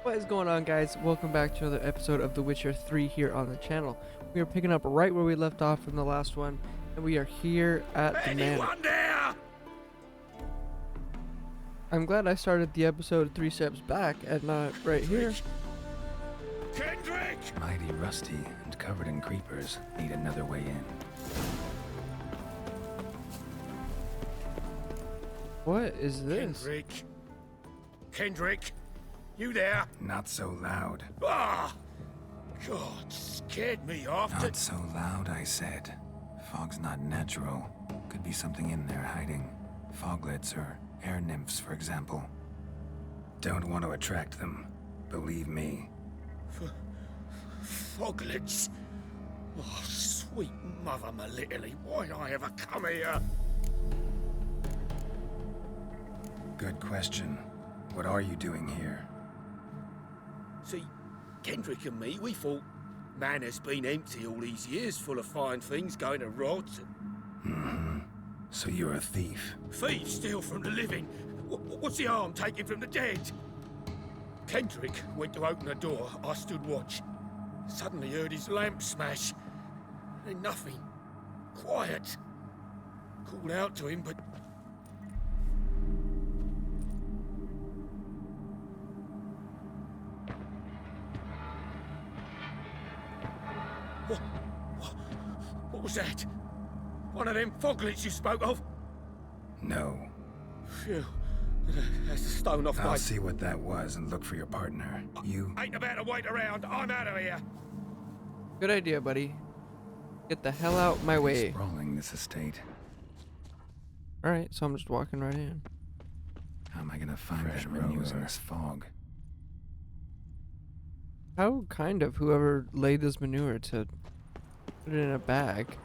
What is going on, guys? Welcome back to another episode of The Witcher 3 here on the channel. We are picking up right where we left off from the last one, and we are here at the manor. Anyone there? I'm glad I started the episode 3 steps back and not right here. Kendrick! Mighty rusty and covered in creepers. Need another way in. What is this? Kendrick! Kendrick! You there? Not so loud. Ah! God, scared me off. Not so loud, I said. Fog's not natural. Could be something in there hiding. Foglets or air nymphs, for example. Don't want to attract them. Believe me. Foglets. Oh, sweet mother Melitterly, why'd I ever come here? Good question. What are you doing here? See, Kendrick and me, we thought Manor's been empty all these years, full of fine things going to rot. So you're a thief. Thieves steal from the living. What's the harm taken from the dead? Kendrick went to open the door. I stood watch. Suddenly heard his lamp smash. Then nothing. Quiet. Called out to him, but... What was that? One of them foglets you spoke of? No. Phew. That's the stone off I'll my... see what that was and look for your partner. You... Ain't about to wait around. I'm out of here. Good idea, buddy. Get the hell out my way. Sprawling this estate. Alright, so I'm just walking right in. How am I gonna find that road using this fog? How kind of whoever laid this manure to put it in a bag.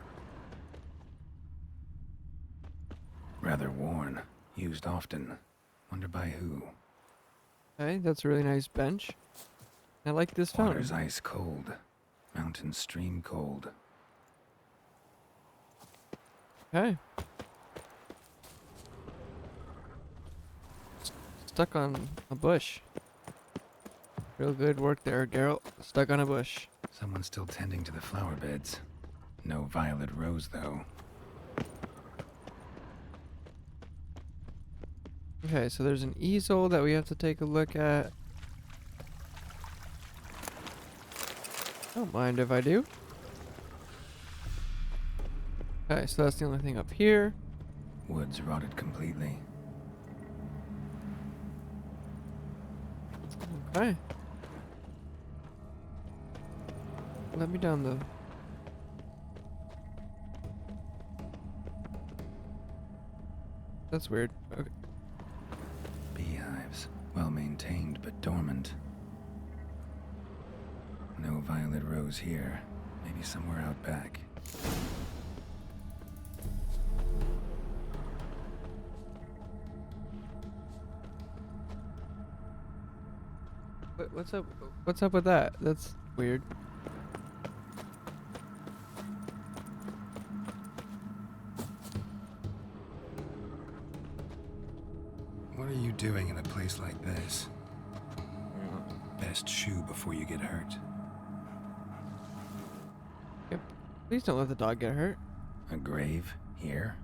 Rather worn. Used often. Wonder by who. Okay, that's a really nice bench. I like this fountain. Water's ice cold. Mountain stream cold. Okay. Stuck on a bush. Real good work there, Geralt. Stuck on a bush. Someone's still tending to the flower beds. No violet rose, though. Okay, so there's an easel that we have to take a look at. Don't mind if I do. Okay, so that's the only thing up here. Woods rotted completely. Okay. Let me down though. That's weird. Okay. Beehives. Well maintained, but dormant. No violet rose here. Maybe somewhere out back. What's up? What's up with that? That's weird. What are you doing in a place like this? Best shoe before you get hurt. Yep. Please don't let the dog get hurt. A grave here?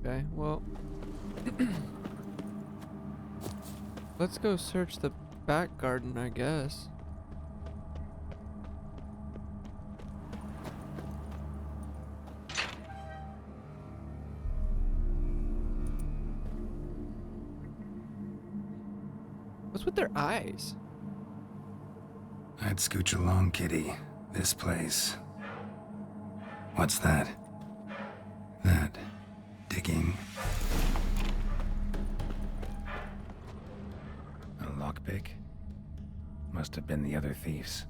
Okay, well. Let's go search the back garden, I guess. What's with their eyes? I'd scooch along, kitty. This place. What's that? That. Digging. A lockpick? Must have been the other thieves.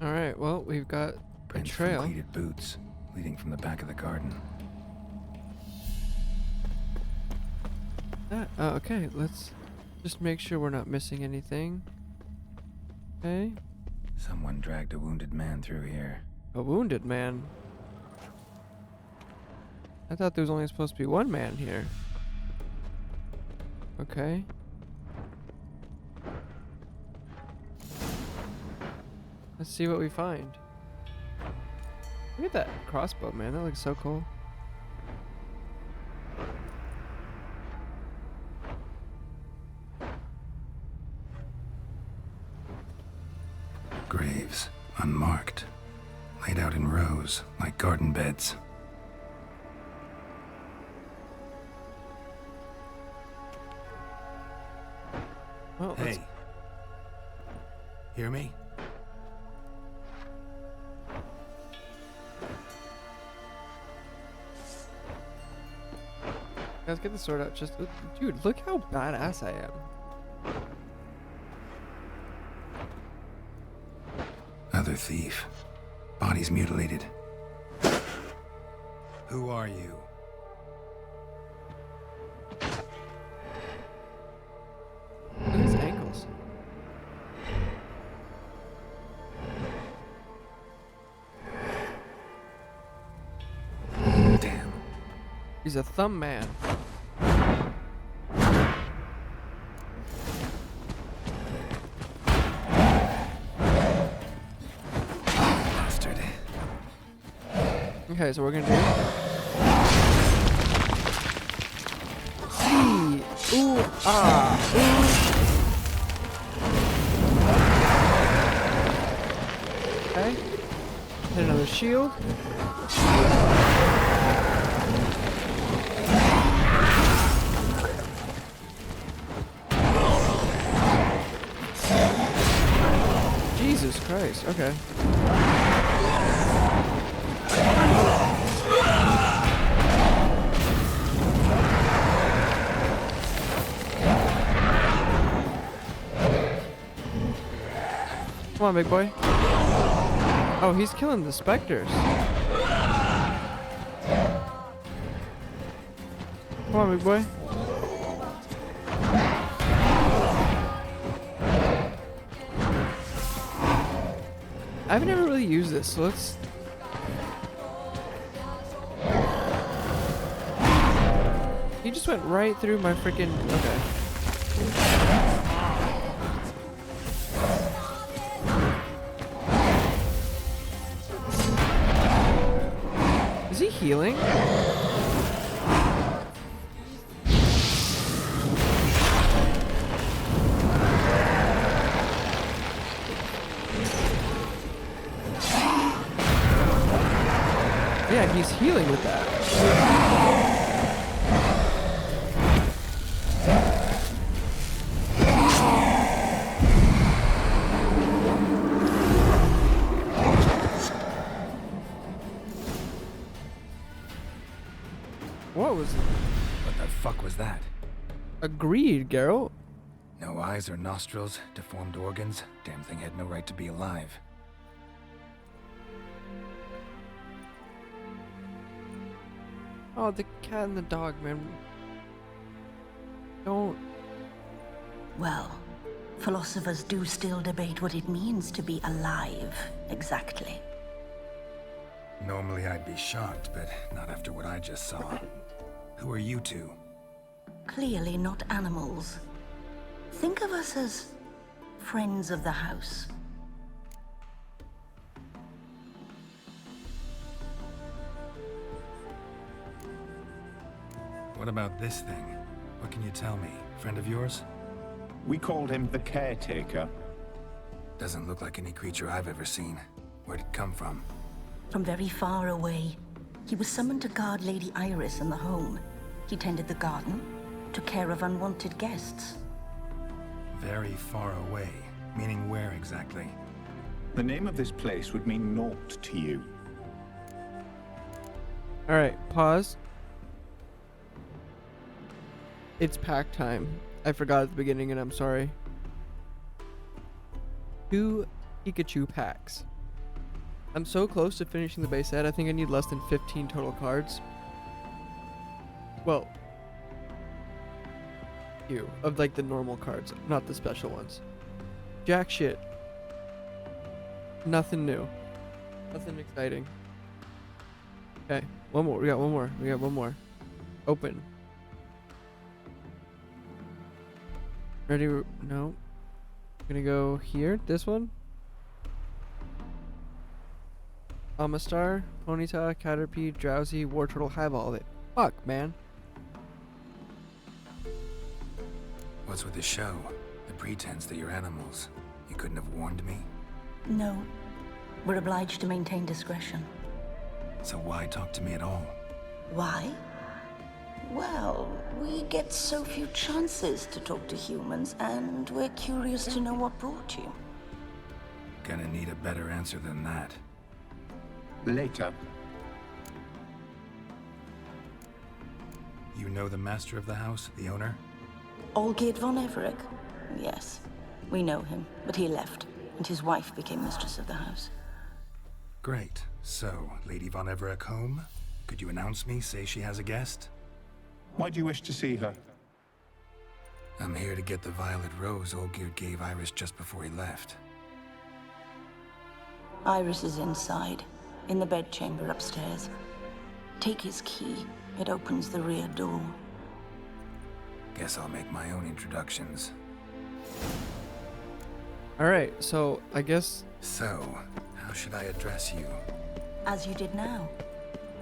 Alright, well, we've got a Prints trail. from cleated boots, leading from the back of the garden. Oh, okay, let's just make sure we're not missing anything. Okay. Someone dragged a wounded man through here. A wounded man. I thought there was only supposed to be one man here. Okay. Let's see what we find. Look at that crossbow, man. That looks so cool. Graves, unmarked, laid out in rows like garden beds. Well, Hey. Hear me? let's get the sword out. Just, dude, look how badass I am. Other thief. Body's mutilated. Who are you? Look at his ankles. Damn. He's a thumb man. Bastard. Okay, so we're gonna do. See. Ooh. Ah. Ooh. Okay. Hit another shield. Jesus Christ. Okay. Come on, big boy. Oh, he's killing the specters. Come on, big boy. I've never really used this, so let's... He just went right through my freaking... Okay. Is he healing? Yeah, he's healing with that. What was it? What the fuck was that? Agreed, Geralt. No eyes or nostrils, deformed organs. Damn thing had no right to be alive. Oh, the cat and the dog, man. Don't... Well, philosophers do still debate what it means to be alive, exactly. Normally I'd be shocked, but not after what I just saw. Who are you two? Clearly not animals. Think of us as friends of the house. What about this thing? What can you tell me? Friend of yours? We called him the Caretaker. Doesn't look like any creature I've ever seen. Where'd it come from? From very far away, he was summoned to guard Lady Iris and the home. He tended the garden, took care of unwanted guests. Very far away. Meaning where exactly? The name of this place would mean naught to you. Alright, pause. It's pack time. I forgot at the beginning and I'm sorry. 2 Pikachu packs. I'm so close to finishing the base set. I think I need less than 15 total cards. Well, few of like the normal cards, not the special ones. Jack shit. Nothing new. Nothing exciting. Okay, one more. We got one more. Open. Ready? No. Gonna go here. This one. Amistar, Ponyta, Caterpie, Drowsy, Wartortle have all of it. Fuck, man. What's with the show? The pretense that you're animals. You couldn't have warned me? No. We're obliged to maintain discretion. So why talk to me at all? Why? Well, we get so few chances to talk to humans, and we're curious to know what brought you. Gonna need a better answer than that. Later. You know the master of the house, the owner? Olgierd von Everec? Yes. We know him, but he left, and his wife became mistress of the house. Great. So, Lady von Everec home? Could you announce me, say she has a guest? Why do you wish to see her? I'm here to get the violet rose Olgierd gave Iris just before he left. Iris is inside, in the bedchamber upstairs. Take his key. It opens the rear door. Guess I'll make my own introductions. Alright, so I guess. So, how should I address you? As you did now.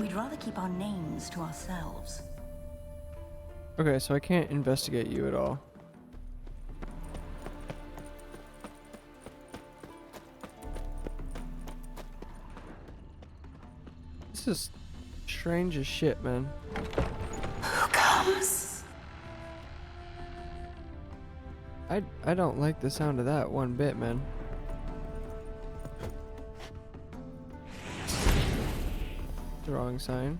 We'd rather keep our names to ourselves. Okay, so I can't investigate you at all. This is strange as shit, man. Who comes? I don't like the sound of that one bit, man. The wrong sign.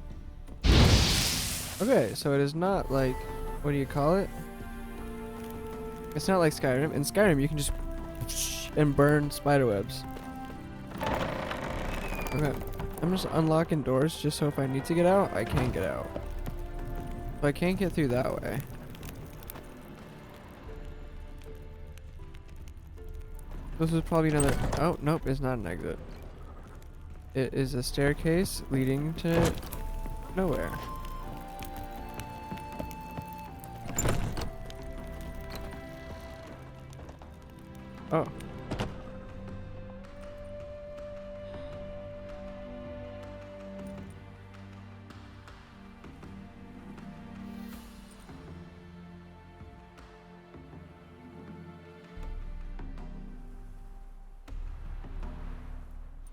Okay, so it is not like, what do you call it? It's not like Skyrim. In Skyrim, you can just and burn spiderwebs. Okay, I'm just unlocking doors just so if I need to get out, I can get out. But I can't get through that way. This is probably another. Oh, nope, it's not an exit. It is a staircase leading to nowhere. Oh.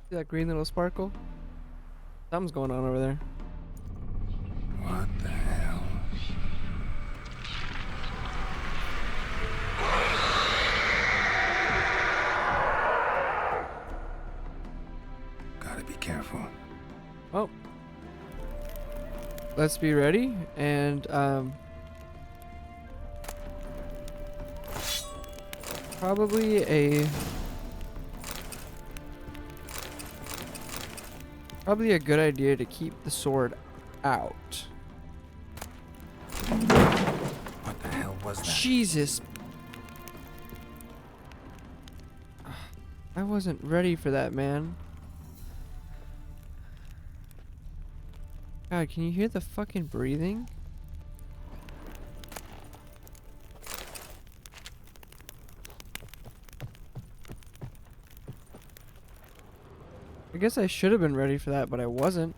See that green little sparkle? Something's going on over there. What the hell? Gotta be careful. Oh. Let's be ready and probably a good idea to keep the sword out. What the hell was that? Jesus. I wasn't ready for that, man. God, can you hear the fucking breathing? I guess I should have been ready for that, but I wasn't.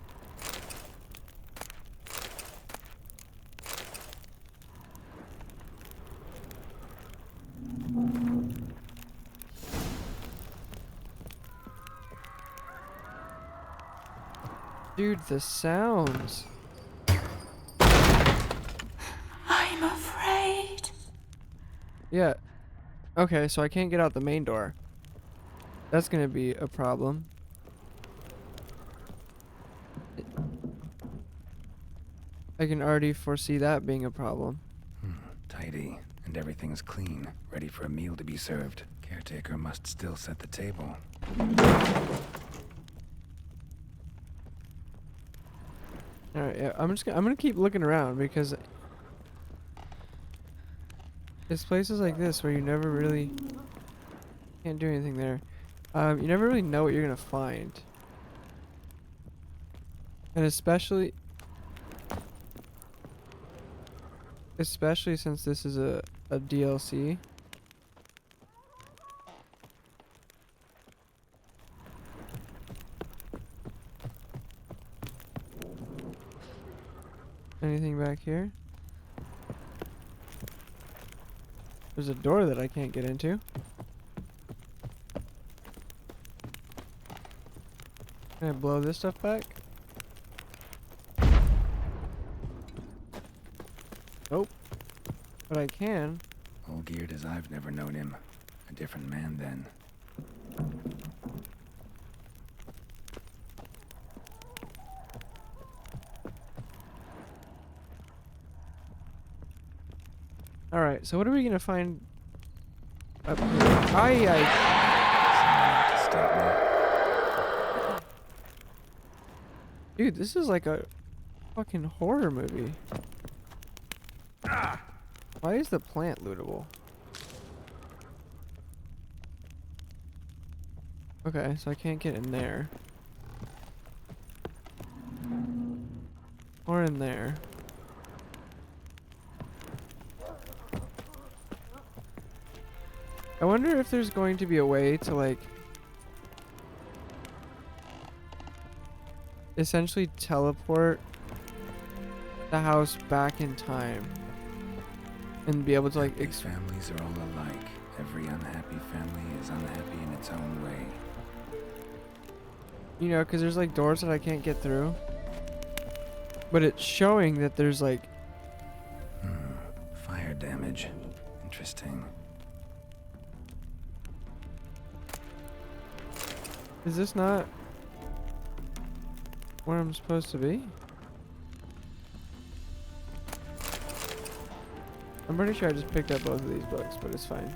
Dude, the sounds. I'm afraid. Yeah. Okay, so I can't get out the main door. That's gonna be a problem. I can already foresee that being a problem. Tidy, and everything's clean, ready for a meal to be served. Caretaker must still set the table. Alright, yeah, I'm gonna keep looking around because it's places like this where you never really can't do anything there. You never really know what you're gonna find. And especially since this is a DLC. back here? There's a door that I can't get into. Can I blow this stuff back? Nope. But I can. All geared as I've never known him. A different man then. Alright, so what are we gonna find up here? Dude, this is like a fucking horror movie. Why is the plant lootable? Okay, so I can't get in there. Or in there. I wonder if there's going to be a way to, like, essentially teleport the house back in time and be able to, like, These families are all alike. Every unhappy family is unhappy in its own way. you know, because there's, like, doors that I can't get through, but it's showing that there's, like, Fire damage. Interesting. is this not where I'm supposed to be? I'm pretty sure I just picked up both of these books, but it's fine.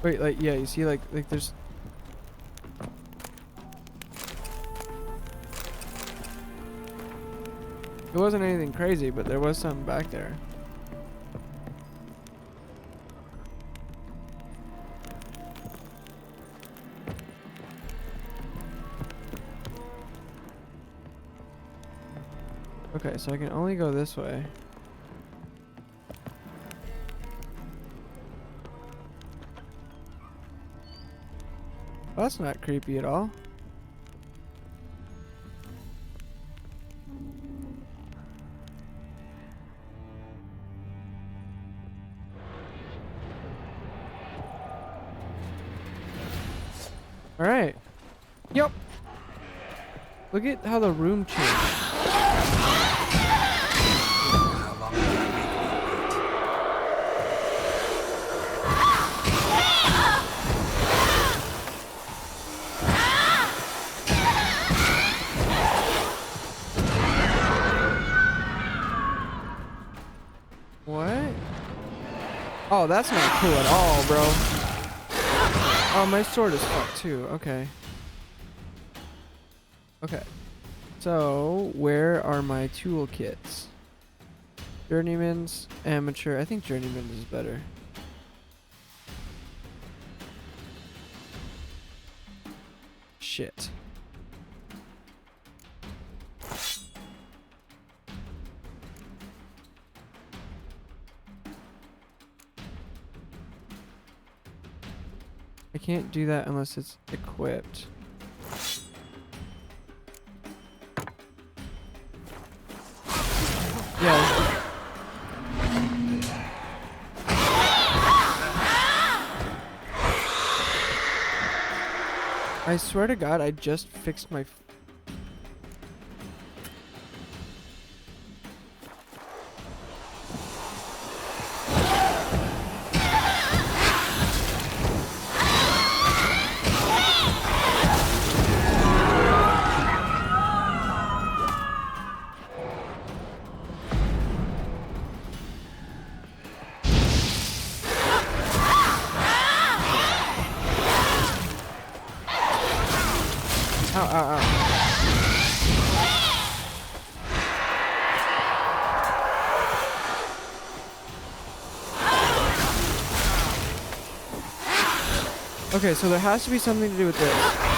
Wait, like, yeah, you see, like there's... It wasn't anything crazy, but there was something back there. Okay, so I can only go this way. Well, that's not creepy at all. All right. Yep. Look at how the room changed. What? Oh, that's not cool at all, bro. Oh, my sword is fucked too. Okay. Okay. So, where are my toolkits? Journeyman's, amateur. I think Journeyman's is better. Shit. I can't do that unless it's equipped. Yeah. I swear to God, I just fixed my... Ow, ow, ow. Okay, so there has to be something to do with this.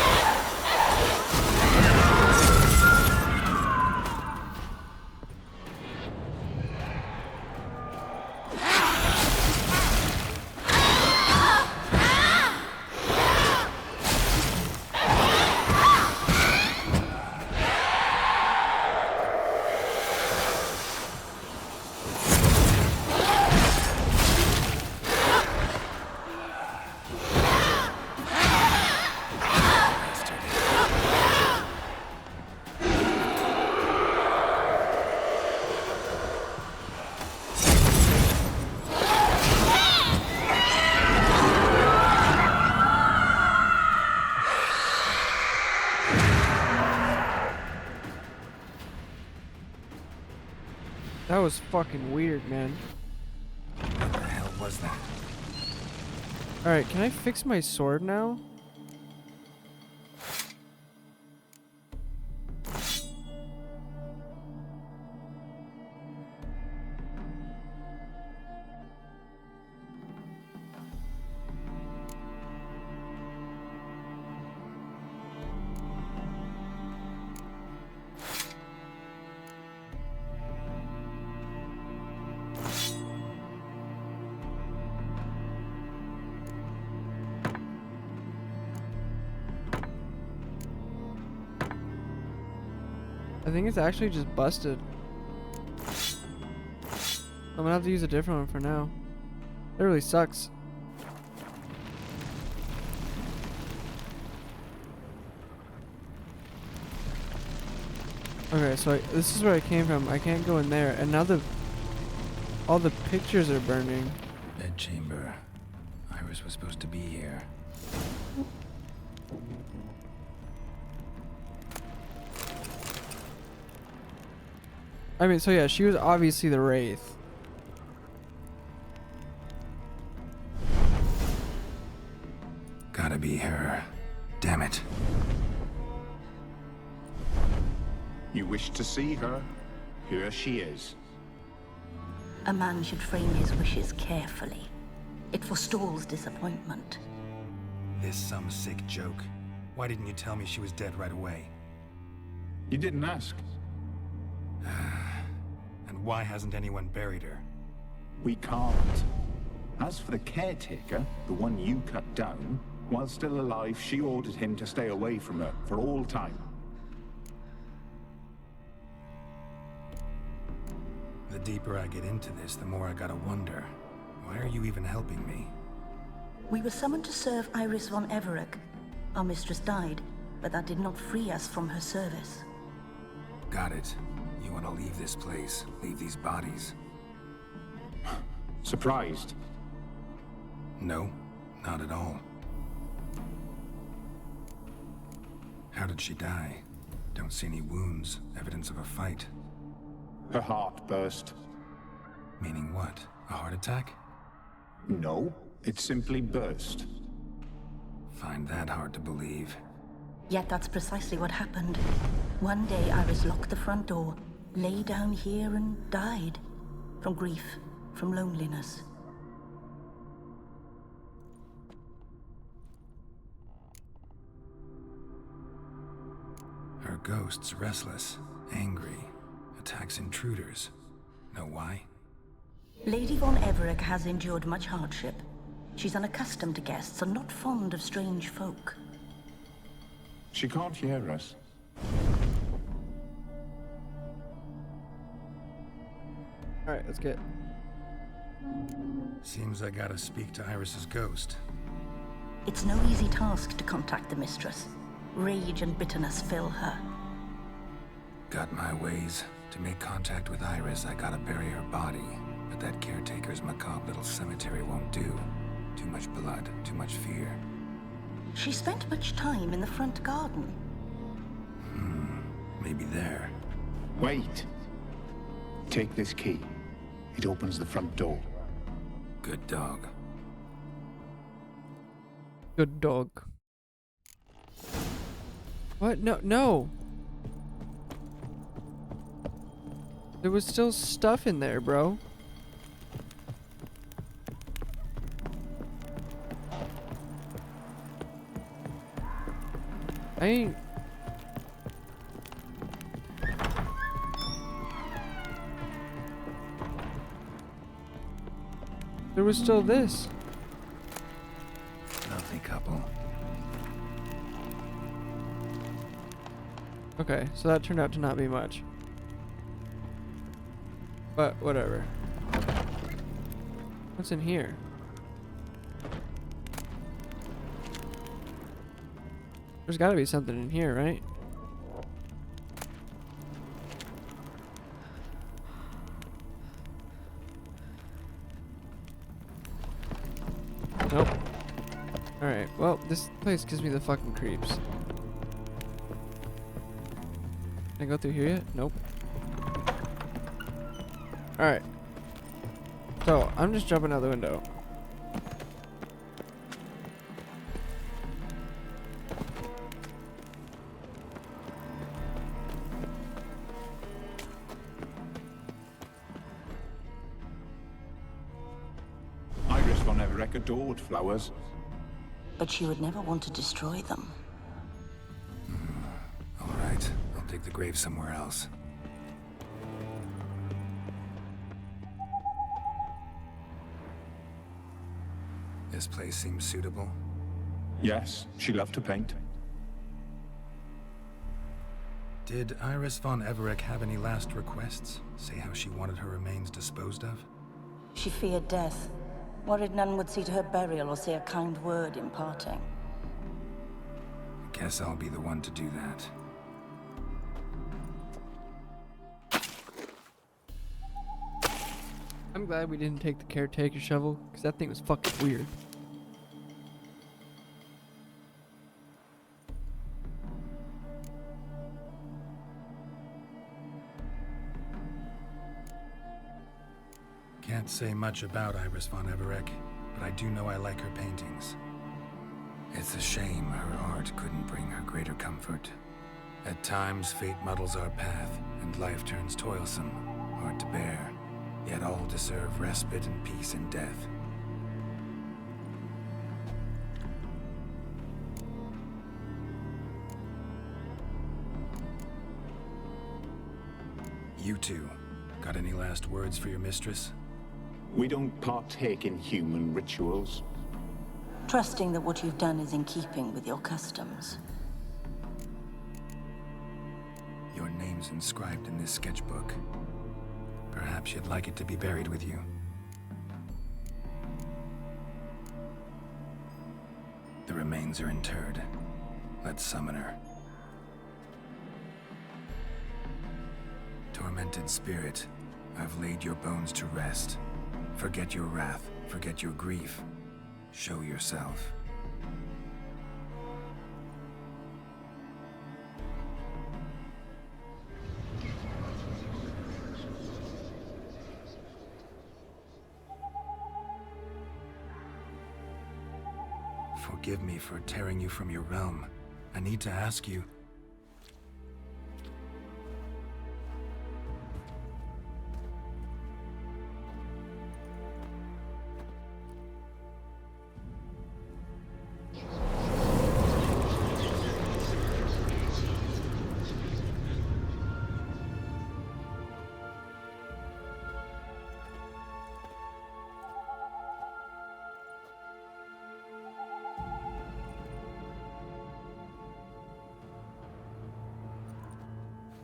That was fucking weird, man. What the hell was that? Alright, can I fix my sword now? I think it's actually just busted. I'm gonna have to use a different one for now. It really sucks. Okay, so this is where I came from. I can't go in there, and now all the pictures are burning. Bedchamber. Iris was supposed to be here. I mean, so yeah, she was obviously the Wraith. Gotta be her. Damn it. You wish to see her? Here she is. A man should frame his wishes carefully. It forestalls disappointment. This some sick joke. Why didn't you tell me she was dead right away? You didn't ask. And why hasn't anyone buried her? We can't. As for the caretaker, the one you cut down, while still alive, she ordered him to stay away from her for all time. The deeper I get into this, the more I gotta wonder. Why are you even helping me? We were summoned to serve Iris von Everec. Our mistress died, but that did not free us from her service. Got it. You want to leave this place, leave these bodies? Surprised? No, not at all. How did she die? Don't see any wounds, evidence of a fight. Her heart burst. Meaning what? A heart attack? No, it simply burst. Find that hard to believe. Yet that's precisely what happened. One day Iris locked the front door, lay down here and died. From grief, from loneliness. Her ghost's restless, angry, attacks intruders. Know why? Lady von Everec has endured much hardship. She's unaccustomed to guests and not fond of strange folk. She can't hear us. Alright, let's get. Seems I gotta speak to Iris's ghost. It's no easy task to contact the mistress. Rage and bitterness fill her. Got my ways. To make contact with Iris, I gotta bury her body. But that caretaker's macabre little cemetery won't do. Too much blood, too much fear. She spent much time in the front garden. Maybe there. Wait. Take this key. It opens the front door. Good dog. Good dog. What? No, no. There was still stuff in there, bro. I ain't... There was still this. Lovely couple. Okay, so that turned out to not be much. But whatever. What's in here? There's gotta be something in here, right? Nope. Alright, well, this place gives me the fucking creeps. Can I go through here yet? Nope. Alright. So, I'm just jumping out the window. Iris von Everec adored flowers. But she would never want to destroy them. All right, I'll dig the grave somewhere else. This place seems suitable. Yes, she loved to paint. Did Iris von Everec have any last requests? Say how she wanted her remains disposed of? She feared death, worried none would see to her burial or say a kind word in parting. Guess I'll be the one to do that. I'm glad we didn't take the caretaker shovel, because that thing was fucking weird. Can't say much about Iris von Everec, but I do know I like her paintings. It's a shame her art couldn't bring her greater comfort. At times, fate muddles our path, and life turns toilsome, hard to bear. Yet all deserve respite and peace in death. You two, got any last words for your mistress? We don't partake in human rituals. Trusting that what you've done is in keeping with your customs. Your name's inscribed in this sketchbook. Perhaps you'd like it to be buried with you. The remains are interred. Let's summon her. Tormented spirit, I've laid your bones to rest. Forget your wrath, forget your grief. Show yourself. Forgive me for tearing you from your realm. I need to ask you.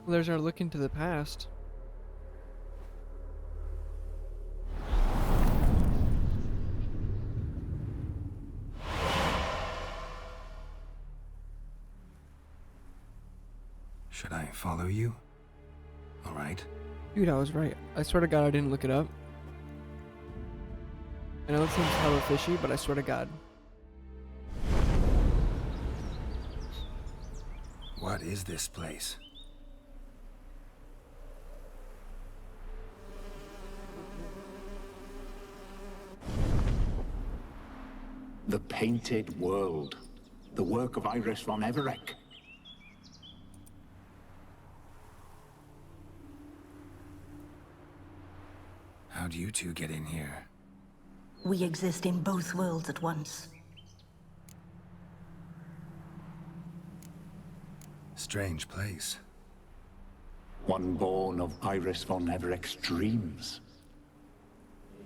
Well, there's our look into the past. Should I follow you? All right. Dude, I was right. I swear to God I didn't look it up. I know it seems hella fishy, but I swear to God. What is this place? The Painted World. The work of Iris von Everec. How'd you two get in here? We exist in both worlds at once. Strange place. One born of Iris von Everec's dreams.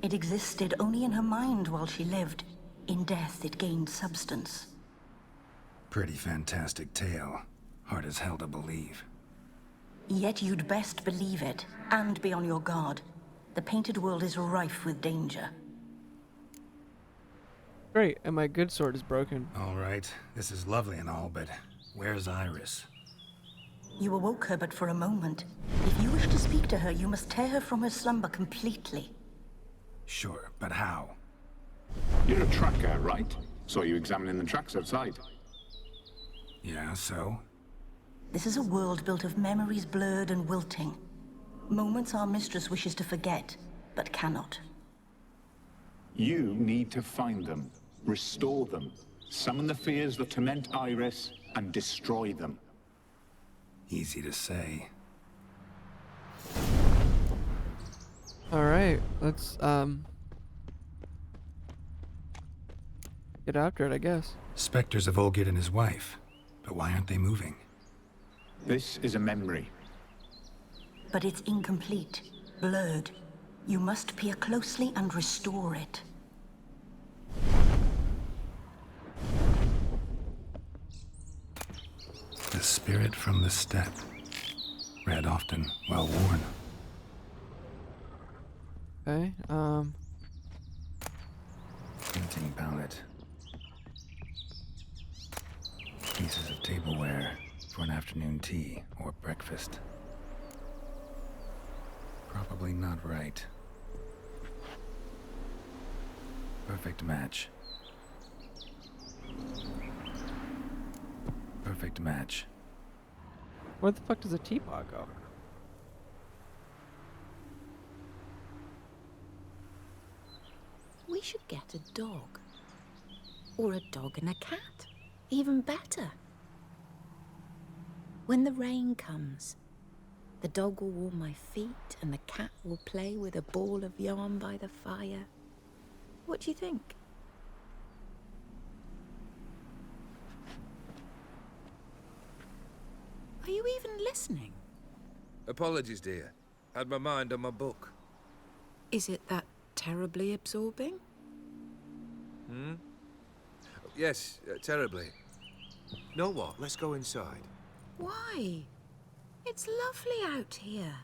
It existed only in her mind while she lived. In death, it gained substance. Pretty fantastic tale. Hard as hell to believe. Yet you'd best believe it, and be on your guard. The Painted World is rife with danger. Great, and my good sword is broken. All right, this is lovely and all, but where's Iris? You awoke her but for a moment. If you wish to speak to her, you must tear her from her slumber completely. Sure, but how? You're a tracker, right? Saw you examining the tracks outside. Yeah, so? This is a world built of memories blurred and wilting. Moments our mistress wishes to forget, but cannot. You need to find them, restore them, summon the fears that torment Iris, and destroy them. Easy to say. Alright, let's, get after it, I guess. Spectres of Olgierd and his wife. But why aren't they moving? This is a memory. But it's incomplete, blurred. You must peer closely and restore it. The spirit from the steppe. Read often, well worn. Okay, Painting palette. Pieces of tableware for an afternoon tea or breakfast. Probably not right. Perfect match. Perfect match. where the fuck does a teapot go? We should get a dog. Or a dog and a cat. Even better. When the rain comes, the dog will warm my feet and the cat will play with a ball of yarn by the fire. What do you think? Are you even listening? Apologies, dear. Had my mind on my book. Is it that terribly absorbing? Yes, terribly. Know what? Let's go inside. Why? It's lovely out here.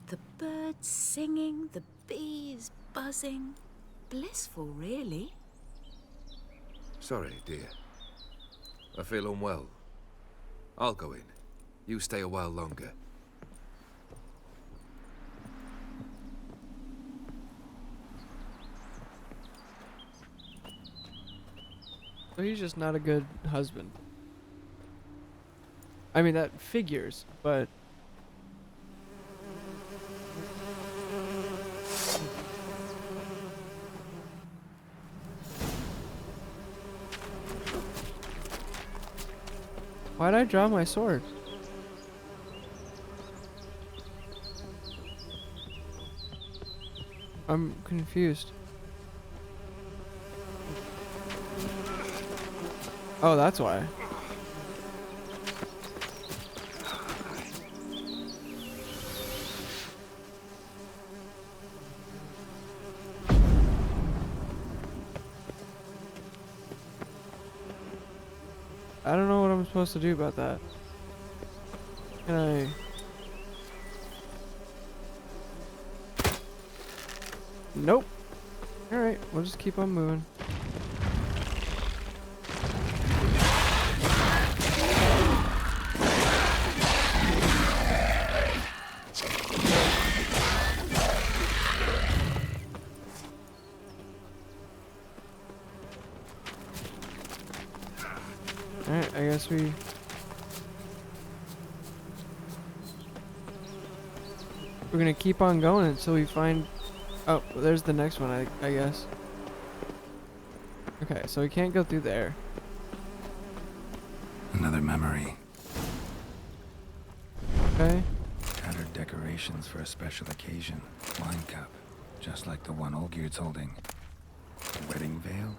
The birds singing, the bees buzzing. Blissful, really. Sorry, dear. I feel unwell. I'll go in. You stay a while longer. So he's just not a good husband. I mean, that figures, but... Why'd I draw my sword? I'm confused. Oh, that's why. I don't know what I'm supposed to do about that. Can I... Nope. Alright, we'll just keep on moving. Alright, I guess we're gonna keep on going until we find... Oh, there's the next one, I guess. Okay, so we can't go through there. Another memory. Okay. Tattered decorations for a special occasion. Wine cup, just like the one Olgierd's holding. A wedding veil.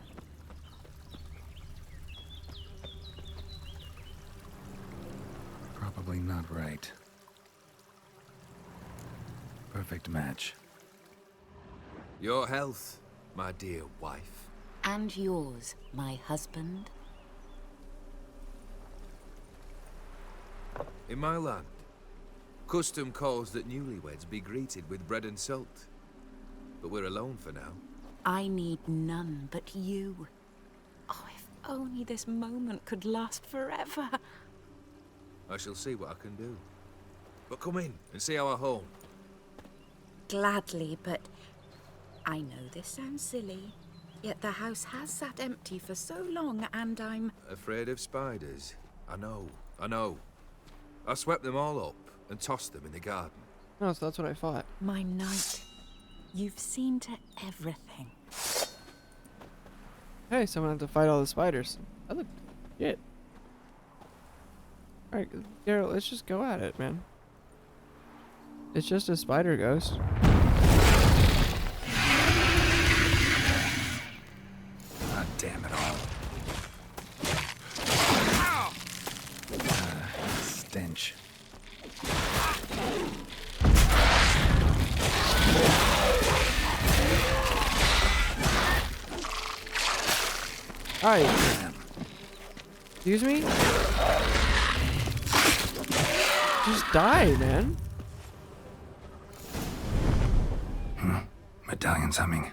Probably not right. Perfect match. Your health, my dear wife. And yours, my husband. In my land, custom calls that newlyweds be greeted with bread and salt. But we're alone for now. I need none but you. Oh, if only this moment could last forever. I shall see what I can do. But come in and see our home. Gladly, but I know this sounds silly, yet the house has sat empty for so long and I'm... Afraid of spiders? I know. I swept them all up and tossed them in the garden. No, so that's what I thought. My knight, you've seen to everything. Hey, someone had to fight all the spiders. I look shit. Alright, Daryl, let's just go at it, man. It's just a spider ghost. Ah, damn it all. Stench. Alright, Damn. excuse me? Just die, man. Medallion's humming.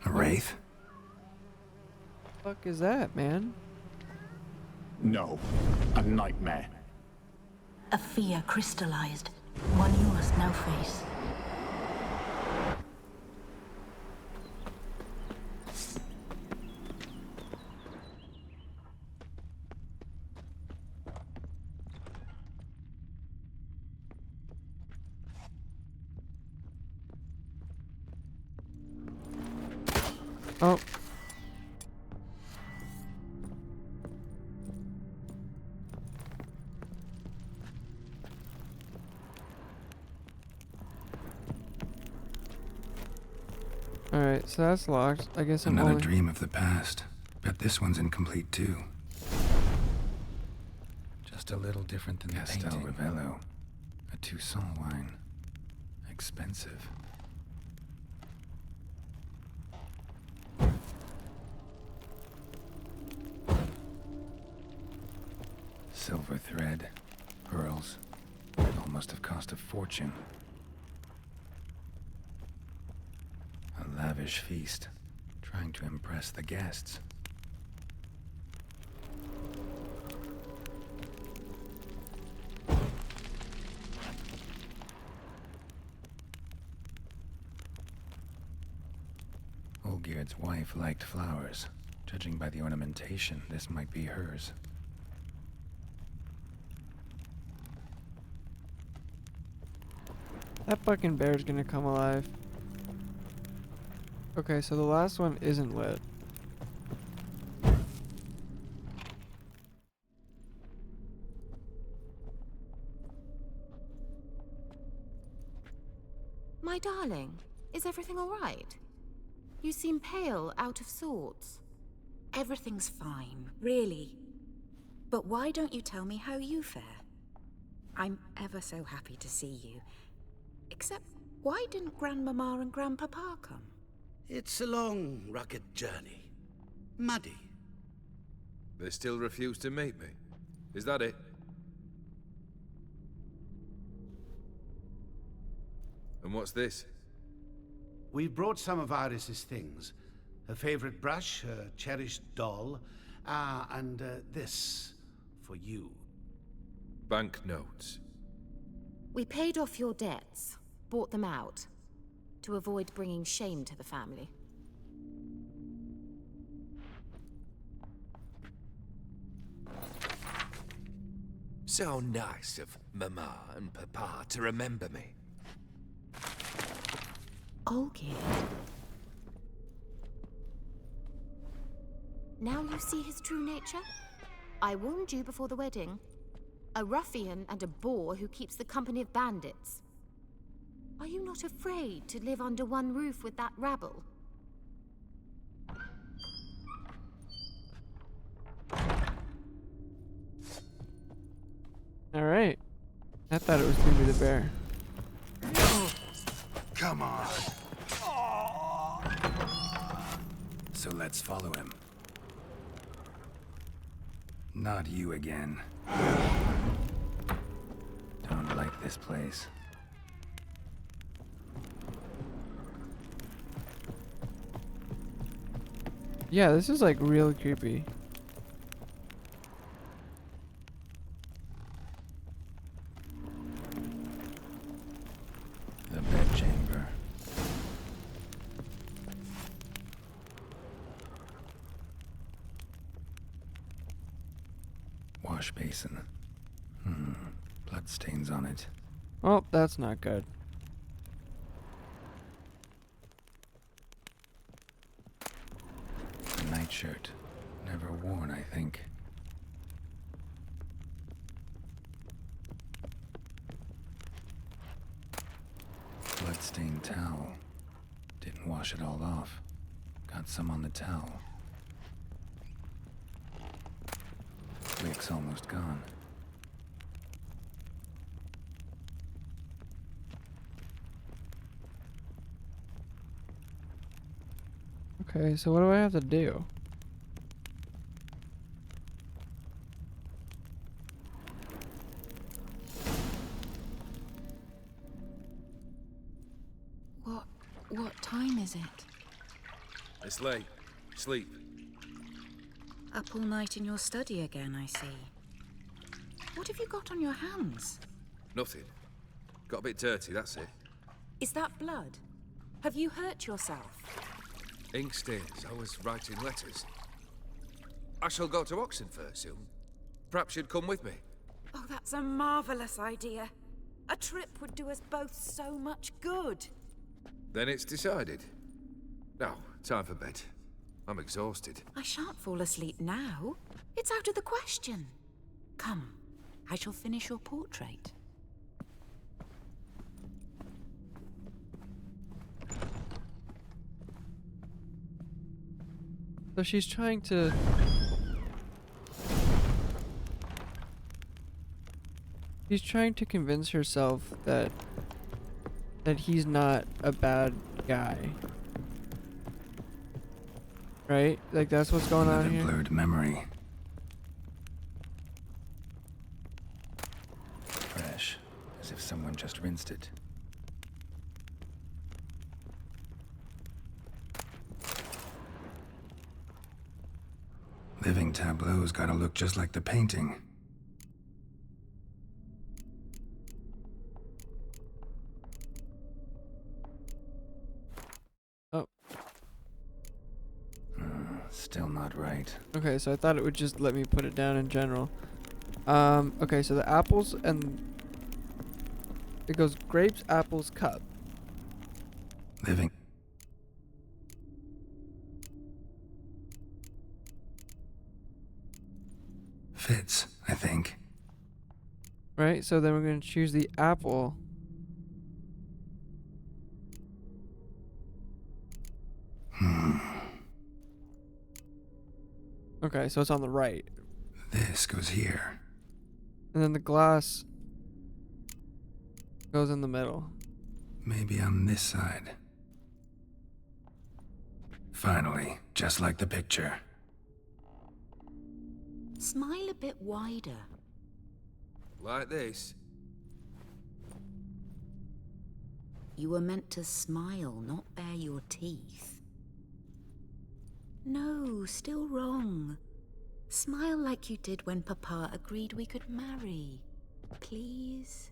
A wraith? Fuck is that, man? No, a nightmare. A fear crystallized, one you must now face. Oh. Alright, so that's locked. I guess I'm Another only... dream of the past. Bet this one's incomplete too. Just a little different than the painting. Ravello. A Toussaint wine. Expensive. Silver thread. Pearls. It all must have cost a fortune. A lavish feast. Trying to impress the guests. Olgierd's wife liked flowers. Judging by the ornamentation, this might be hers. That fucking bear's gonna come alive. Okay, so the last one isn't lit. My darling, is everything all right? You seem pale, out of sorts. Everything's fine, really. But why don't you tell me how you fare? I'm ever so happy to see you. Except, why didn't Grandmama and Grandpapa come? It's a long, rugged journey. Muddy. They still refuse to meet me. Is that it? And what's this? We've brought some of Iris's things. Her favorite brush, her cherished doll, and this for you. Banknotes. We paid off your debts, bought them out, to avoid bringing shame to the family. So nice of Mama and Papa to remember me. Olgierd. Now you see his true nature? I warned you before the wedding. A ruffian and a boor who keeps the company of bandits. Are you not afraid to live under one roof with that rabble? Alright. I thought it was gonna be the bear. Come on. So let's follow him. Not you again. Don't like this place. Yeah, this is like real creepy. The bedchamber. Wash basin. Bloodstains on it. Oh, that's not good. A nightshirt. Never worn, I think. Bloodstained towel. Didn't wash it all off. Got some on the towel. Wick's almost gone. Okay, so what do I have to do? What time is it? It's late. Sleep. Up all night in your study again, I see. What have you got on your hands? Nothing. Got a bit dirty, that's it. Is that blood? Have you hurt yourself? Ink stains. I was writing letters. I shall go to Oxenfurt soon. Perhaps you'd come with me. Oh, that's a marvelous idea. A trip would do us both so much good. Then it's decided. Now, time for bed. I'm exhausted. I shan't fall asleep now. It's out of the question. Come, I shall finish your portrait. So she's trying to... She's trying to convince herself that he's not a bad guy. Right? Like that's what's going on here. Blurred memory. Fresh, as if someone just rinsed it. Living tableau's gotta look just like the painting. Oh. Still not right. Okay, so I thought it would just let me put it down in general. Okay, so the apples and... It goes grapes, apples, cup. Living. Fits, I think. Right, so then we're going to choose the apple. Okay, so it's on the right. This goes here. And then the glass goes in the middle. Maybe on this side. Finally, just like the picture. Smile a bit wider. Like this. You were meant to smile, not bare your teeth. No, still wrong. Smile like you did when Papa agreed we could marry. Please?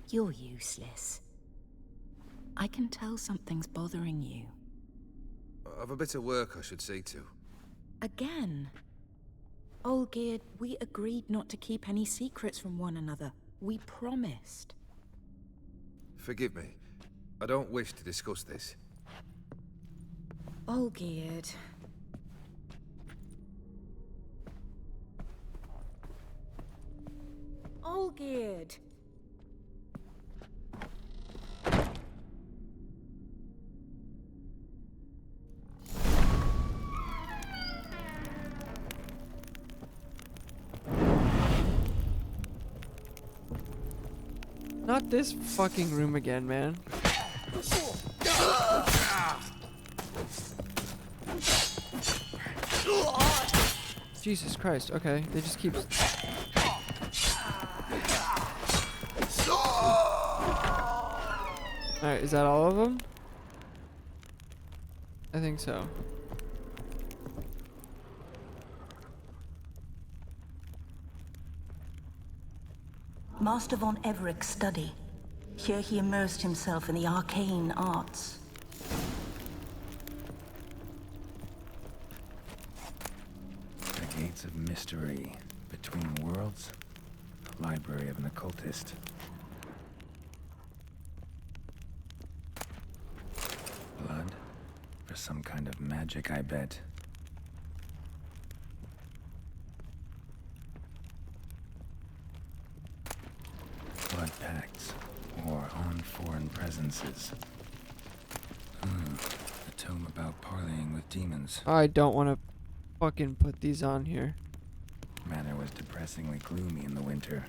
You're useless. I can tell something's bothering you. I've a bit of work I should see to. Again? Olgierd, we agreed not to keep any secrets from one another. We promised. Forgive me. I don't wish to discuss this. Olgierd. Olgierd. Not this fucking room again, man. Jesus Christ, okay. They just keep... Alright, is that all of them? I think so. Master von Everek's study. Here he immersed himself in the arcane arts. Gates of Mystery. Between Worlds. Library of an Occultist. Blood? For some kind of magic, I bet. Blood pacts. Or on foreign presences. A tome about parleying with demons. I don't want to fucking put these on here. Manor was depressingly gloomy in the winter.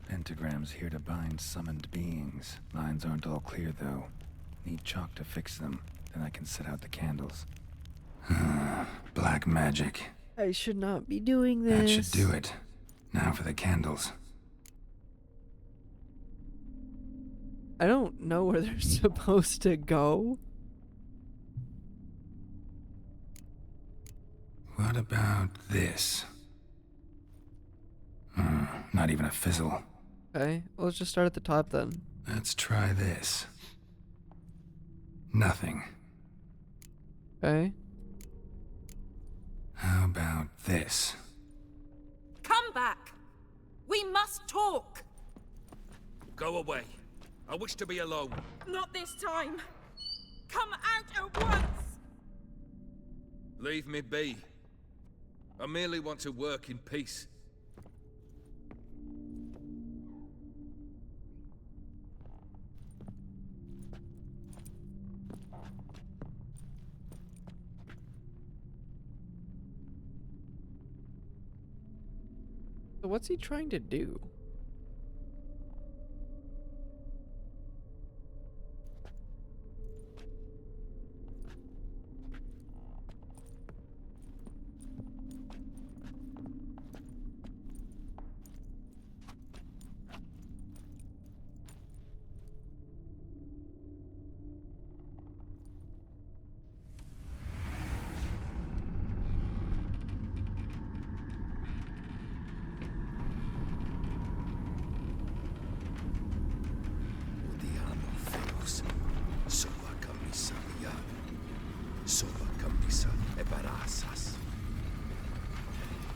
Pentagrams here to bind summoned beings. Lines aren't all clear, though. Need chalk to fix them. Then I can set out the candles. Black magic. I should not be doing this. That should do it. Now for the candles. I don't know where they're supposed to go. What about this? Not even a fizzle. Okay, well, let's just start at the top then. Let's try this. Nothing. Okay. How about this? Come back! We must talk! Go away. I wish to be alone. Not this time! Come out at once! Leave me be. I merely want to work in peace. So what's he trying to do?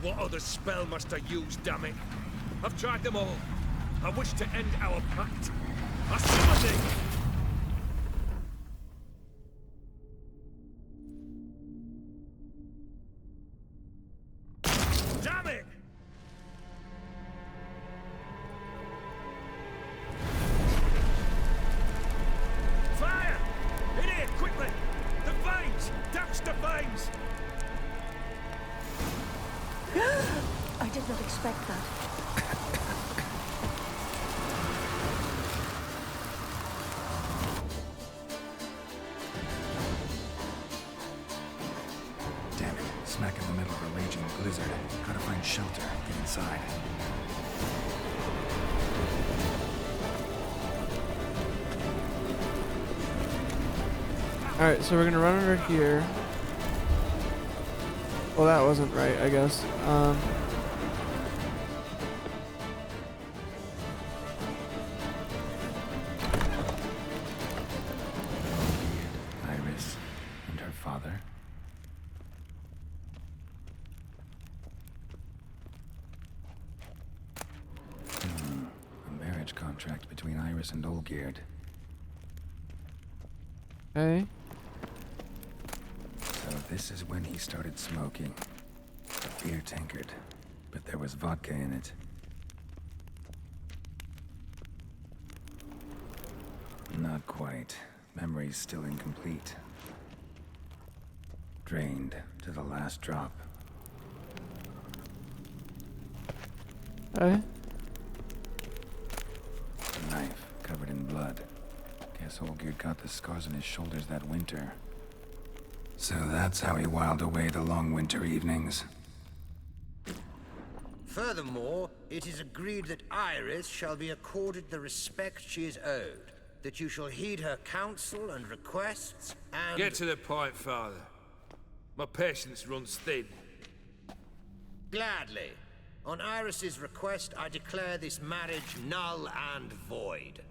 What other spell must I use, damn it? I've tried them all. I wish to end our pact. I summon thee! Damn it! Fire! In here, quickly! The flames! Douse the flames! I did not expect that. Damn it. Smack in the middle of a raging blizzard. Gotta find shelter. Get inside. Alright, so we're gonna run under here. Well, that wasn't right, I guess. Iris and her father. A marriage contract between Iris and Olgierd. Okay. So this is when he started smoking. A beer tankard, but there was vodka in it. Not quite. Memory's still incomplete. Drained to the last drop. Okay. A knife covered in blood. Guess Olgierd got the scars on his shoulders that winter. So that's how he whiled away the long winter evenings. Furthermore, it is agreed that Iris shall be accorded the respect she is owed, that you shall heed her counsel and requests, and... Get to the point, Father. My patience runs thin. Gladly. On Iris's request, I declare this marriage null and void.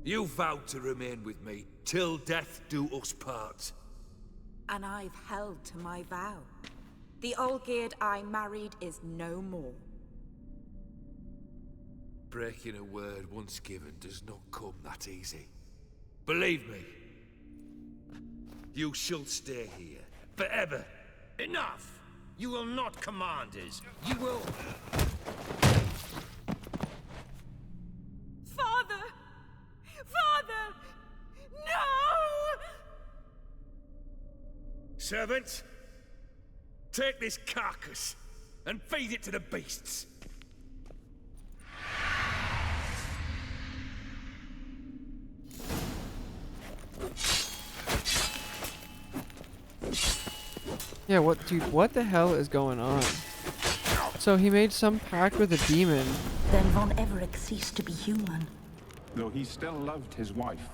You vowed to remain with me till death do us part. And I've held to my vow. The Olgierd I married is no more. Breaking a word once given does not come that easy. Believe me. You shall stay here, forever. Enough! You will not command us. You will... Father! Father! No! Servants, take this carcass and feed it to the beasts. Yeah, what the hell is going on? So he made some pact with a demon. Then Von Everec ceased to be human. Though he still loved his wife.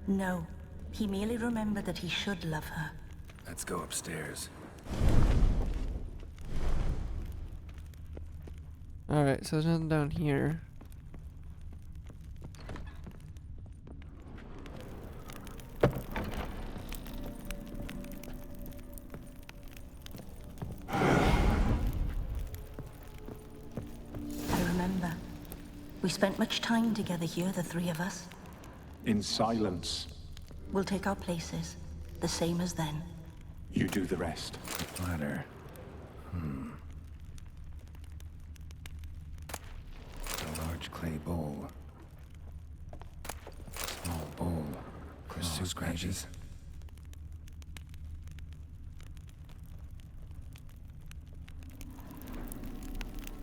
No, he merely remembered that he should love her. Let's go upstairs. Alright, so there's nothing down here. I remember. We spent much time together here, the three of us. In silence. We'll take our places, the same as then. You do the rest. Ladder. A large clay bowl. Small bowl. Claw scratches.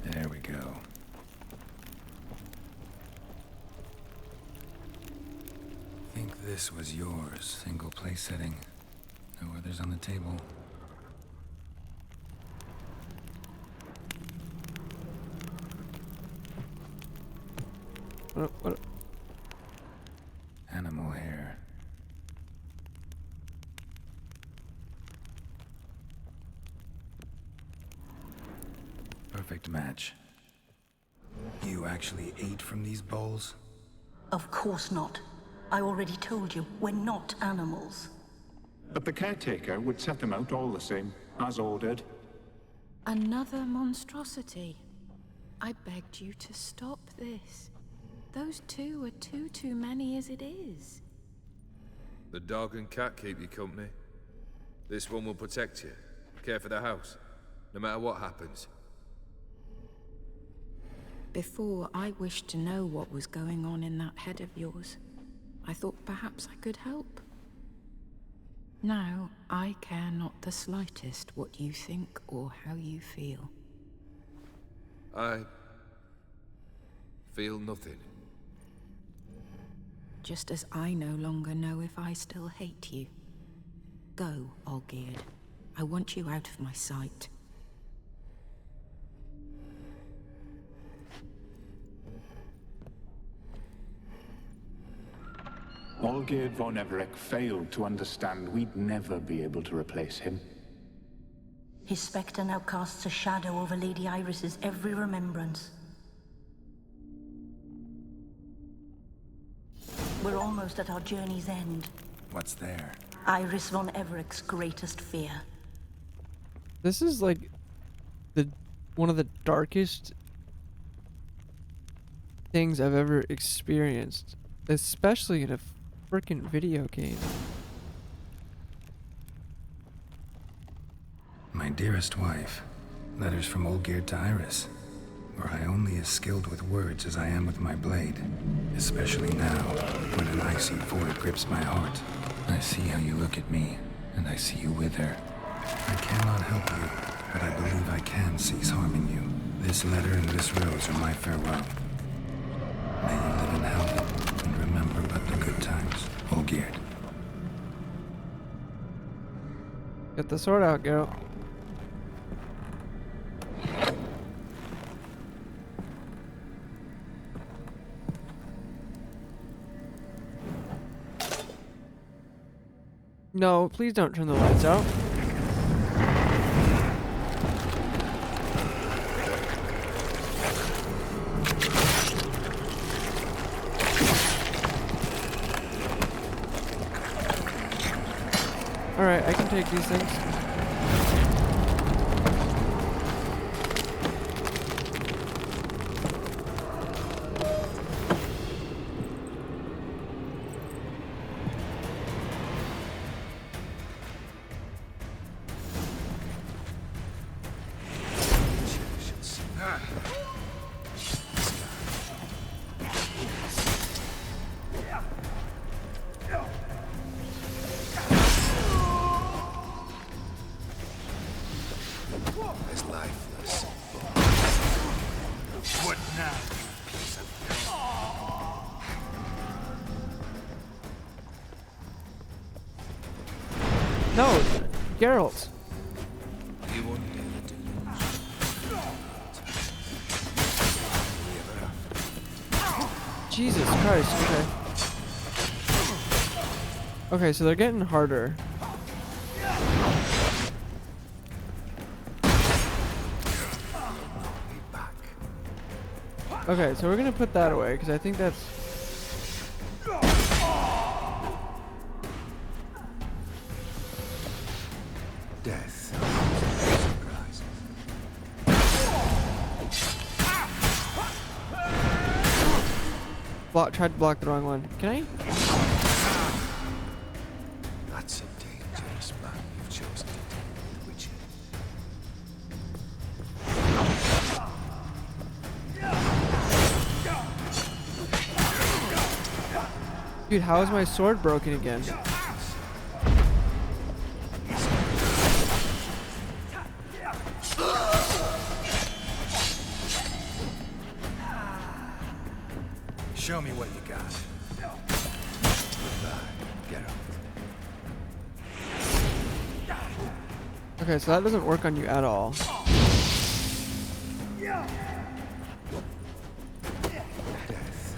There we go. Think this was yours. Single place setting. No others on the table. What? Animal hair. Perfect match. You actually ate from these bowls? Of course not. I already told you, we're not animals. But the caretaker would set them out all the same, as ordered. Another monstrosity. I begged you to stop this. Those two are too many as it is. The dog and cat keep you company. This one will protect you, care for the house, no matter what happens. Before, I wished to know what was going on in that head of yours. I thought perhaps I could help. Now, I care not the slightest what you think or how you feel. I feel nothing. Just as I no longer know if I still hate you. Go, Olgierd. I want you out of my sight. Olgierd von Everec failed to understand we'd never be able to replace him. His spectre now casts a shadow over Lady Iris's every remembrance. We're almost at our journey's end. What's there? Iris von Everec's greatest fear. This is like one of the darkest things I've ever experienced, especially in a freaking video game. My dearest wife. Letters from Olgierd to Iris. Were I only as skilled with words as I am with my blade. Especially now, when an icy void grips my heart. I see how you look at me, and I see you wither. I cannot help you, but I believe I can cease harming you. This letter and this rose are my farewell. May you live in health, and remember but the good times, Olgierd. Get the sword out, girl. No, please don't turn the lights out. Alright, I can take these things. It's lifeless. What now, you piece of... No, Geralt. You wouldn't do it, do you? Jesus Christ, okay. Okay, so they're getting harder. Okay, so we're gonna put that away, because I think that's... Death. Tried to block the wrong one. Can I? That's a dangerous man you've chosen to take the Witcher. Dude, how is my sword broken again? Show me what you got. Goodbye, Geralt. Okay, so that doesn't work on you at all. Death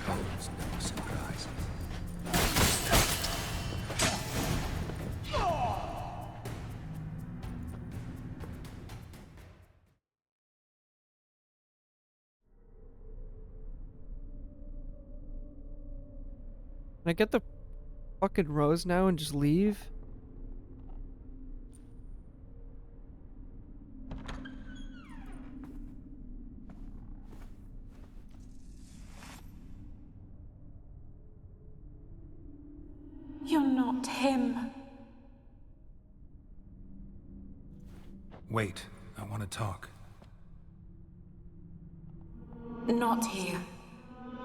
holds no surprises. Can I get the fucking rose now and just leave? You're not him. Wait, I want to talk. Not here.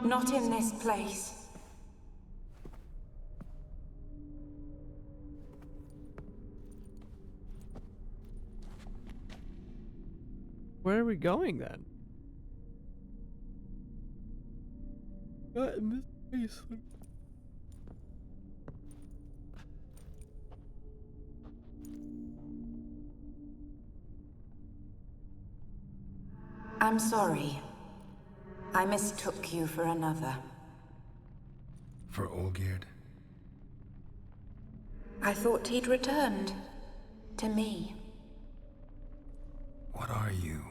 Not in this place. Where are we going then? Not in this place. I'm sorry. I mistook you for another. For Olgierd? I thought he'd returned. To me. What are you?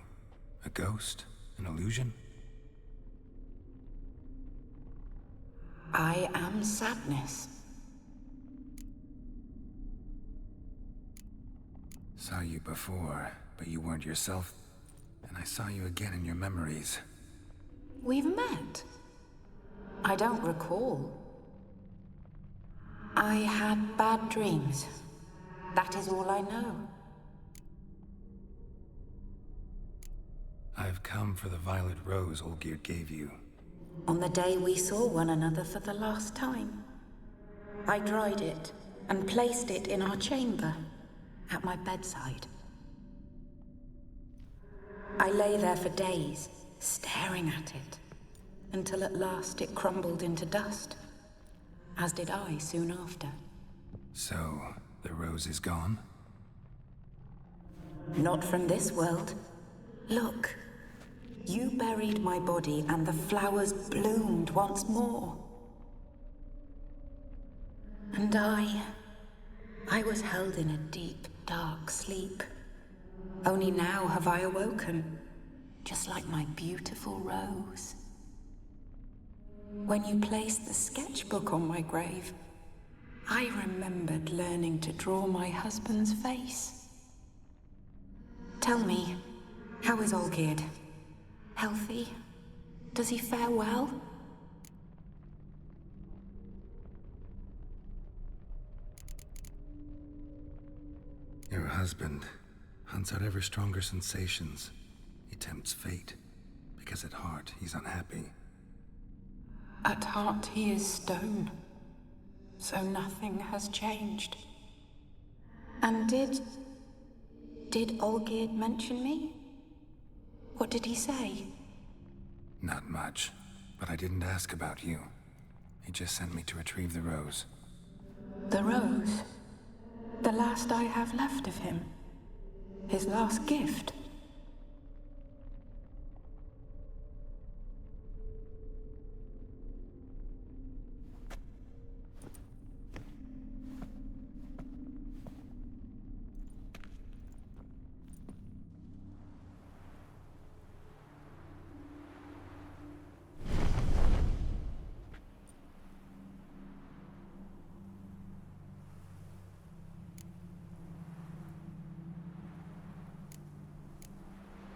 A ghost? An illusion? I am sadness. Saw you before, but you weren't yourself. And I saw you again in your memories. We've met. I don't recall. I had bad dreams. That is all I know. I've come for the violet rose Olgierd gave you. On the day we saw one another for the last time, I dried it and placed it in our chamber, at my bedside. I lay there for days, staring at it, until at last it crumbled into dust, as did I soon after. So, the rose is gone? Not from this world. Look, you buried my body and the flowers bloomed once more. And I was held in a deep, dark sleep. Only now have I awoken, just like my beautiful rose. When you placed the sketchbook on my grave, I remembered learning to draw my husband's face. Tell me, how is Olgierd? Healthy? Does he fare well? Your husband hunts out ever stronger sensations. He tempts fate, because at heart he's unhappy. At heart he is stone, so nothing has changed. And did Olgierd mention me? What did he say? Not much, but I didn't ask about you. He just sent me to retrieve the rose. The rose? The last I have left of him? His last gift?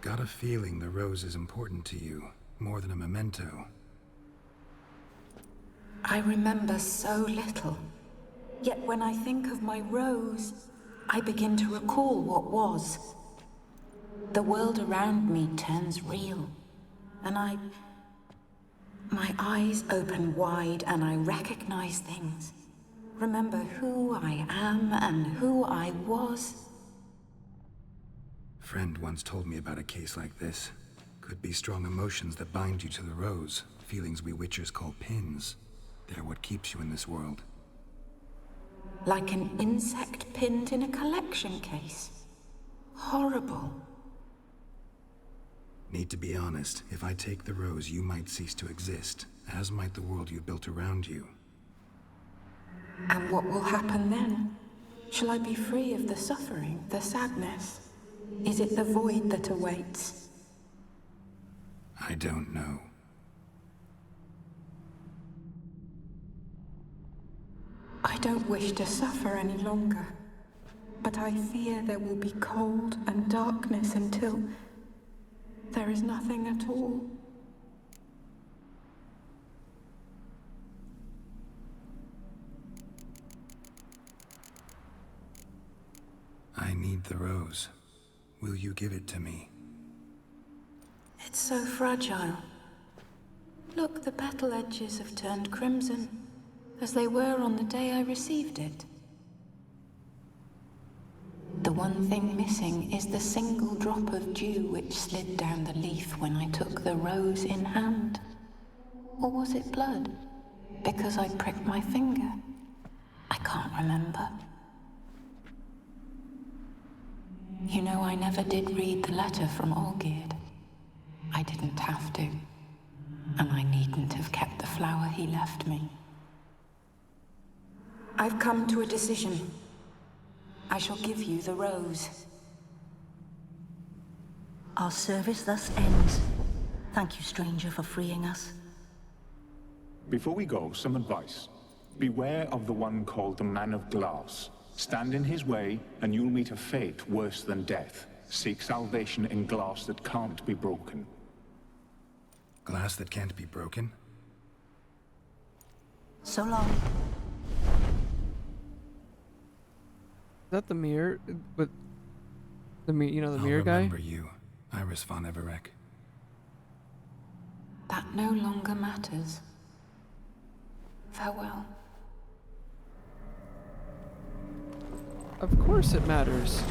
Got a feeling the rose is important to you, more than a memento. I remember so little. Yet when I think of my rose, I begin to recall what was. The world around me turns real, and my eyes open wide and I recognize things. Remember who I am and who I was. Friend once told me about a case like this. Could be strong emotions that bind you to the rose, feelings we witchers call pins. They're what keeps you in this world. Like an insect pinned in a collection case. Horrible. Need to be honest, if I take the rose, you might cease to exist, as might the world you built around you. And what will happen then? Shall I be free of the suffering, the sadness? Is it the void that awaits? I don't know. I don't wish to suffer any longer, but I fear there will be cold and darkness until there is nothing at all. I need the rose. Will you give it to me? It's so fragile. Look, the petal edges have turned crimson, as they were on the day I received it. The one thing missing is the single drop of dew which slid down the leaf when I took the rose in hand. Or was it blood? Because I pricked my finger? I can't remember. You know, I never did read the letter from Olgierd. I didn't have to. And I needn't have kept the flower he left me. I've come to a decision. I shall give you the rose. Our service thus ends. Thank you, stranger, for freeing us. Before we go, some advice. Beware of the one called the Man of Glass. Stand in his way, and you'll meet a fate worse than death. Seek salvation in glass that can't be broken. Glass that can't be broken? So long. Is that the mirror? With the mirror, the mirror guy? I'll remember you, Iris von Everec. That no longer matters. Farewell. Of course it matters.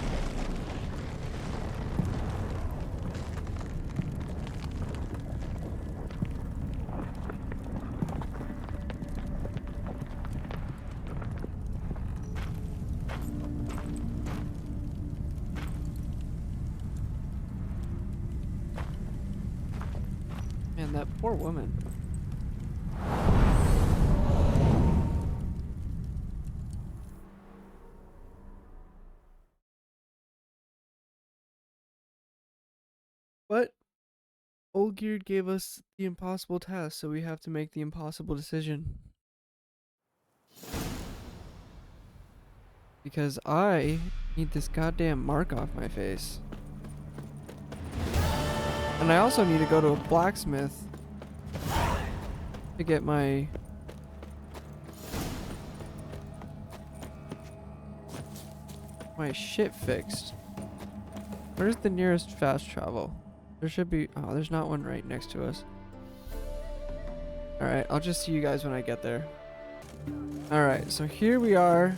Man, that poor woman. But Olgierd gave us the impossible task, so we have to make the impossible decision. because I need this goddamn mark off my face. And I also need to go to a blacksmith to get my shit fixed. Where's the nearest fast travel? There should be. Oh, there's not one right next to us. Alright, I'll just see you guys when I get there. Alright, so here we are.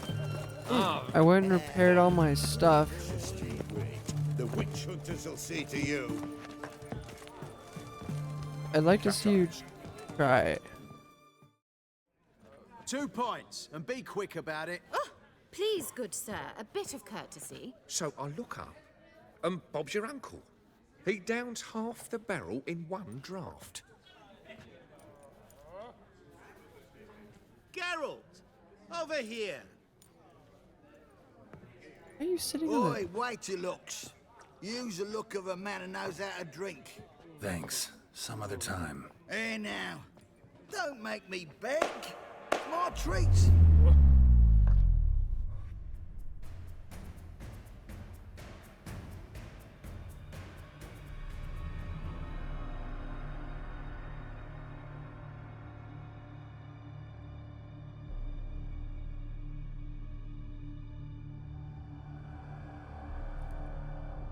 I went and repaired all my stuff. The witch hunters will see to you. I'd like to see you try it. 2 points, and be quick about it. Oh, please, good sir, a bit of courtesy. So I look up, and Bob's your uncle. He downs half the barrel in one draught. Geralt, over here. Are you sitting Oi, on the... wait till looks. Use the look of a man who knows how to drink. Thanks. Some other time. Here now. Don't make me beg. It's my treat.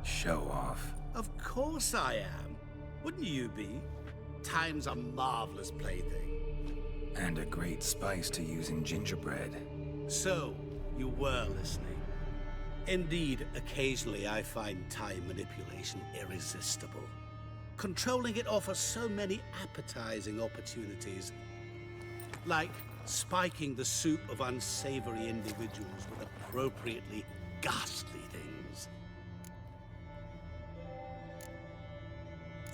Show off. Of course I am. Wouldn't you be? Time's a marvelous plaything. And a great spice to use in gingerbread. So, you were listening. Indeed, occasionally I find time manipulation irresistible. Controlling it offers so many appetizing opportunities. Like spiking the soup of unsavory individuals with appropriately ghastly things.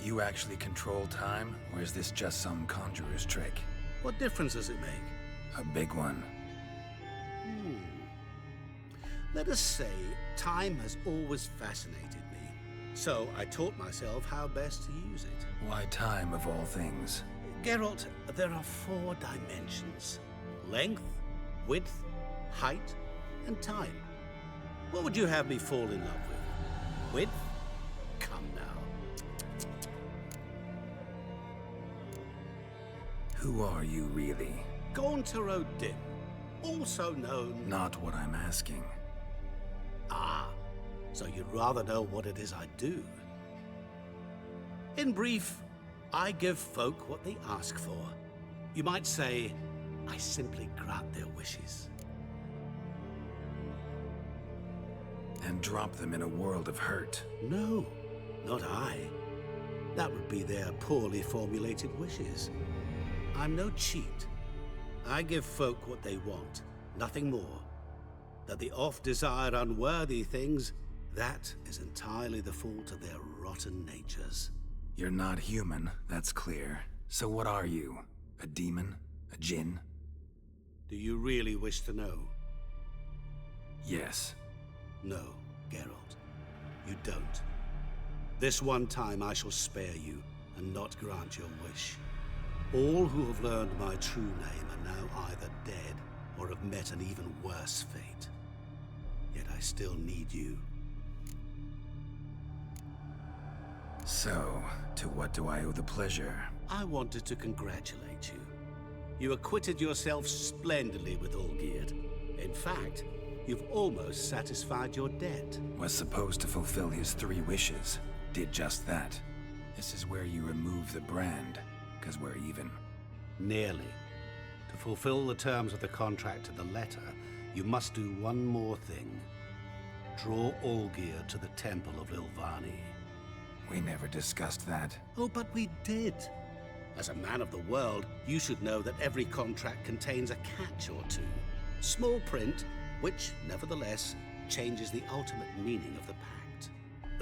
You actually control time, or is this just some conjurer's trick? What difference does it make? A big one. Let us say, time has always fascinated me. So I taught myself how best to use it. Why time of all things? Geralt, there are 4 dimensions. Length, width, height, and time. What would you have me fall in love with? Width? Come now. Who are you really? Gaunter O'Dim, also known... Not what I'm asking. Ah, so you'd rather know what it is I do. In brief, I give folk what they ask for. You might say, I simply grant their wishes. And drop them in a world of hurt. No, not I. That would be their poorly formulated wishes. I'm no cheat. I give folk what they want, nothing more. That the oft-desired unworthy things, that is entirely the fault of their rotten natures. You're not human, that's clear. So what are you? A demon? A djinn? Do you really wish to know? Yes. No, Geralt. You don't. This one time I shall spare you, and not grant your wish. All who have learned my true name are now either dead, or have met an even worse fate. Yet I still need you. So, to what do I owe the pleasure? I wanted to congratulate you. You acquitted yourself splendidly with Olgierd. In fact, you've almost satisfied your debt. Was supposed to fulfill his 3 wishes. Did just that. This is where you remove the brand, because we're even. Nearly. To fulfill the terms of the contract to the letter, you must do one more thing. Draw Olgierd to the Temple of Ilvani. We never discussed that. Oh, but we did. As a man of the world, you should know that every contract contains a catch or two. Small print, which, nevertheless, changes the ultimate meaning of the pact.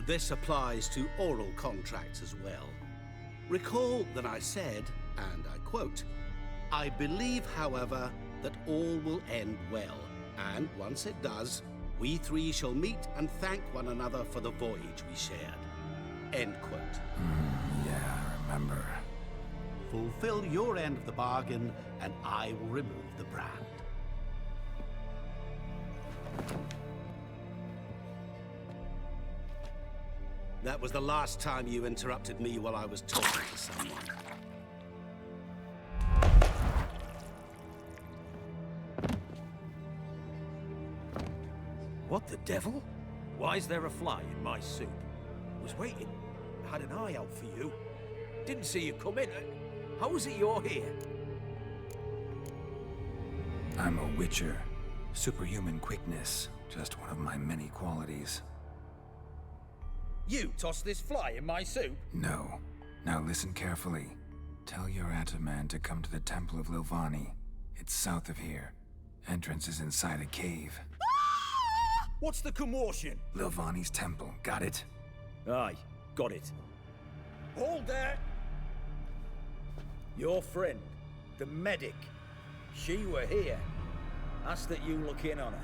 This applies to oral contracts as well. Recall that I said, and I quote, I believe, however, that all will end well, and once it does, we 3 shall meet and thank one another for the voyage we shared. End quote. Yeah, I remember. Fulfill your end of the bargain, and I will remove the brand. That was the last time you interrupted me while I was talking to someone. What the devil? Why is there a fly in my soup? Was waiting. Had an eye out for you. Didn't see you come in. How is it you're here? I'm a witcher. Superhuman quickness. Just one of my many qualities. You tossed this fly in my soup? No. Now listen carefully. Tell your Ataman to come to the Temple of Lilvani. It's south of here. Entrance is inside a cave. What's the commotion? Lilvani's temple. Got it? Aye, got it. Hold there! Your friend, the medic. She were here. Ask that you look in on her.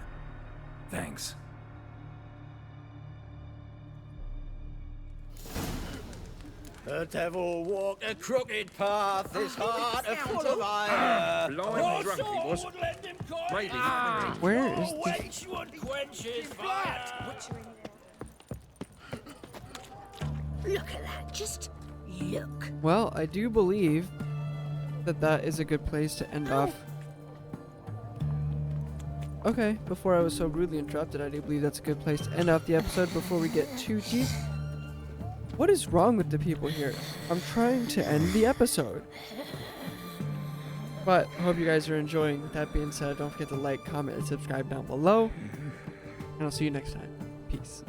Thanks. The devil walked a crooked path, his heart a full of iron. Blimey drunk he was. Maybe. Where is this? Wait, would quench his fire! Look at that, just look. Well, I do believe that that is a good place to end off. Okay, before I was so rudely interrupted, I do believe that's a good place to end off the episode before we get too deep. What is wrong with the people here? I'm trying to end the episode. But I hope you guys are enjoying. With that being said, don't forget to like, comment, and subscribe down below. And I'll see you next time. Peace.